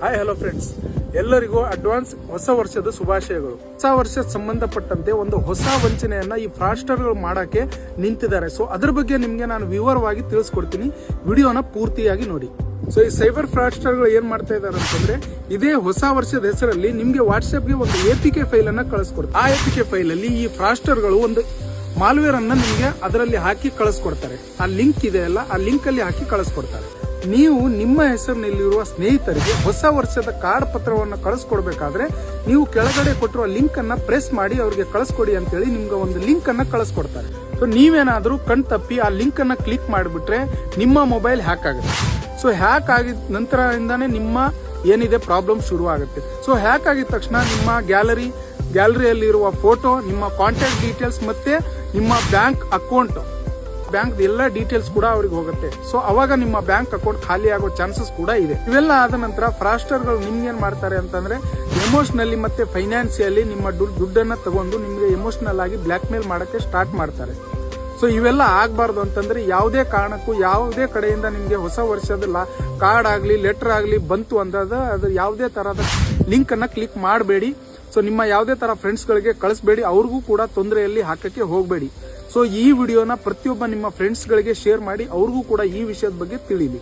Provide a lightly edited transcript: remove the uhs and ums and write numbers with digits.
Hi hello friends, ಎಲ್ಲರಿಗೂ advance ಹೊಸ ವರ್ಷದ ಶುಭಾಶಯಗಳು. ಹೊಸ ವರ್ಷದ ಸಂಬಂಧಪಟ್ಟಂತೆ ಒಂದು ಹೊಸ ವಂಚನೆಯನ್ನ ಈ ಫ್ರಾಡ್ಸ್ಟರ್ಗಳು ಮಾಡಕ್ಕೆ ನಿಂತಿದ್ದಾರೆ. ಸೊ ಅದ್ರ ಬಗ್ಗೆ ನಿಮ್ಗೆ ನಾನು ವಿವರವಾಗಿ ತಿಳಿಸ್ಕೊಡ್ತೀನಿ. ವಿಡಿಯೋನ ಪೂರ್ತಿಯಾಗಿ ನೋಡಿ. ಸೊ ಈ ಸೈಬರ್ ಫ್ರಾಡ್ಸ್ಟರ್ಗಳು ಏನ್ ಮಾಡ್ತಾ ಇದಾರೆ ಅಂತಂದ್ರೆ, ಇದೇ ಹೊಸ ವರ್ಷದ ಹೆಸರಲ್ಲಿ ನಿಮ್ಗೆ ವಾಟ್ಸ್ಆಪ್ಗೆ ಒಂದು APK ಫೈಲ್ ಅನ್ನ ಕಳಿಸ್ಕೊಡ್ತಾರೆ. ಆ APK ಫೈಲ್ ಅಲ್ಲಿ ಈ ಫ್ರಾಡ್ಸ್ಟರ್ಗಳು ಒಂದು ಮಾಲ್ವೇರ್ ಅನ್ನ ನಿಮ್ಗೆ ಅದರಲ್ಲಿ ಹಾಕಿ ಕಳಿಸ್ಕೊಡ್ತಾರೆ. ಆ ಲಿಂಕ್ ಇದೆ ಅಲ್ಲ, ಆ ಲಿಂಕ್ ಅಲ್ಲಿ ಹಾಕಿ ಕಳಿಸ್ಕೊಡ್ತಾರೆ. ನೀವು ನಿಮ್ಮ ಹೆಸರಿನಲ್ಲಿರುವ ಸ್ನೇಹಿತರಿಗೆ ಹೊಸ ವರ್ಷದ ಕಾರ್ಡ್ ಪತ್ರವನ್ನು ಕಳಿಸ್ಕೊಡ್ಬೇಕಾದ್ರೆ ನೀವು ಕೆಳಗಡೆ ಕೊಟ್ಟಿರುವ ಲಿಂಕ್ ಅನ್ನ ಪ್ರೆಸ್ ಮಾಡಿ ಅವ್ರಿಗೆ ಕಳಿಸ್ಕೊಡಿ ಅಂತೇಳಿ ನಿಮ್ಗೆ ಒಂದು ಲಿಂಕ್ ಅನ್ನ ಕಳಿಸ್ಕೊಡ್ತಾರೆ. ಸೊ ನೀವೇನಾದ್ರೂ ಕಣ್ ತಪ್ಪಿ ಆ ಲಿಂಕ್ ಅನ್ನ ಕ್ಲಿಕ್ ಮಾಡಿಬಿಟ್ರೆ ನಿಮ್ಮ ಮೊಬೈಲ್ ಹ್ಯಾಕ್ ಆಗುತ್ತೆ. ಸೊ ಹ್ಯಾಕ್ ಆಗಿದ ನಂತರದಿಂದಾನೇ ನಿಮ್ಮ ಏನಿದೆ ಪ್ರಾಬ್ಲಮ್ ಶುರು ಆಗುತ್ತೆ. ಸೊ ಹ್ಯಾಕ್ ಆಗಿದ ತಕ್ಷಣ ನಿಮ್ಮ ಗ್ಯಾಲರಿಯಲ್ಲಿರುವ ಫೋಟೋ, ನಿಮ್ಮ ಕಾಂಟ್ಯಾಕ್ಟ್ ಡೀಟೇಲ್ಸ್ ಮತ್ತೆ ನಿಮ್ಮ ಬ್ಯಾಂಕ್ ಅಕೌಂಟ್, ಬ್ಯಾಂಕ್ ಎಲ್ಲ ಡೀಟೇಲ್ಸ್ ಕೂಡ ಅವ್ರಿಗೆ ಹೋಗುತ್ತೆ. ಸೊ ಅವಾಗ ನಿಮ್ಮ ಬ್ಯಾಂಕ್ ಅಕೌಂಟ್ ಖಾಲಿ ಆಗೋ ಚಾನ್ಸಸ್ ಕೂಡ ಇದೆ. ಇವೆಲ್ಲ ಆದ ನಂತರ ಫ್ರಾಡ್ಸ್ಟರ್ಗಳು ನಿಮ್ಗೆ ಏನ್ ಮಾಡ್ತಾರೆ ಅಂತಂದ್ರೆ, ಎಮೋಷನಲಿ ಮತ್ತೆ ಫೈನಾನ್ಸಿಯಲಿ ನಿಮ್ಮ ದುಡ್ಡನ್ನ ತಗೊಂಡು ನಿಮ್ಗೆ ಎಮೋಷನಲ್ ಆಗಿ ಬ್ಲಾಕ್ ಮೇಲ್ ಮಾಡಕ್ಕೆ ಸ್ಟಾರ್ಟ್ ಮಾಡ್ತಾರೆ. ಸೊ ಇವೆಲ್ಲ ಆಗ್ಬಾರ್ದು ಅಂತಂದ್ರೆ ಯಾವುದೇ ಕಾರಣಕ್ಕೂ ಯಾವುದೇ ಕಡೆಯಿಂದ ನಿಮ್ಗೆ ಹೊಸ ವರ್ಷದ ಕಾರ್ಡ್ ಆಗ್ಲಿ ಲೆಟರ್ ಆಗ್ಲಿ ಬಂತು ಅಂದಾಗ ಅದು ಯಾವುದೇ ತರಹದ ಲಿಂಕ್ ಅನ್ನ ಕ್ಲಿಕ್ ಮಾಡಬೇಡಿ. ಸೊ ನಿಮ್ಮ ಯಾವುದೇ ತರ ಫ್ರೆಂಡ್ಸ್ ಗಳಿಗೆ ಕಳಿಸಬೇಡಿ, ಅವ್ರಿಗೂ ಕೂಡ ತೊಂದರೆಯಲ್ಲಿ ಹಾಕಕ್ಕೆ ಹೋಗಬೇಡಿ. ಸೊ ಈ ವಿಡಿಯೋನ ಪ್ರತಿಯೊಬ್ಬ ನಿಮ್ಮ ಫ್ರೆಂಡ್ಸ್ ಗಳಿಗೆ ಶೇರ್ ಮಾಡಿ, ಅವ್ರಿಗೂ ಕೂಡ ಈ ವಿಷಯದ ಬಗ್ಗೆ ತಿಳಿಲಿ.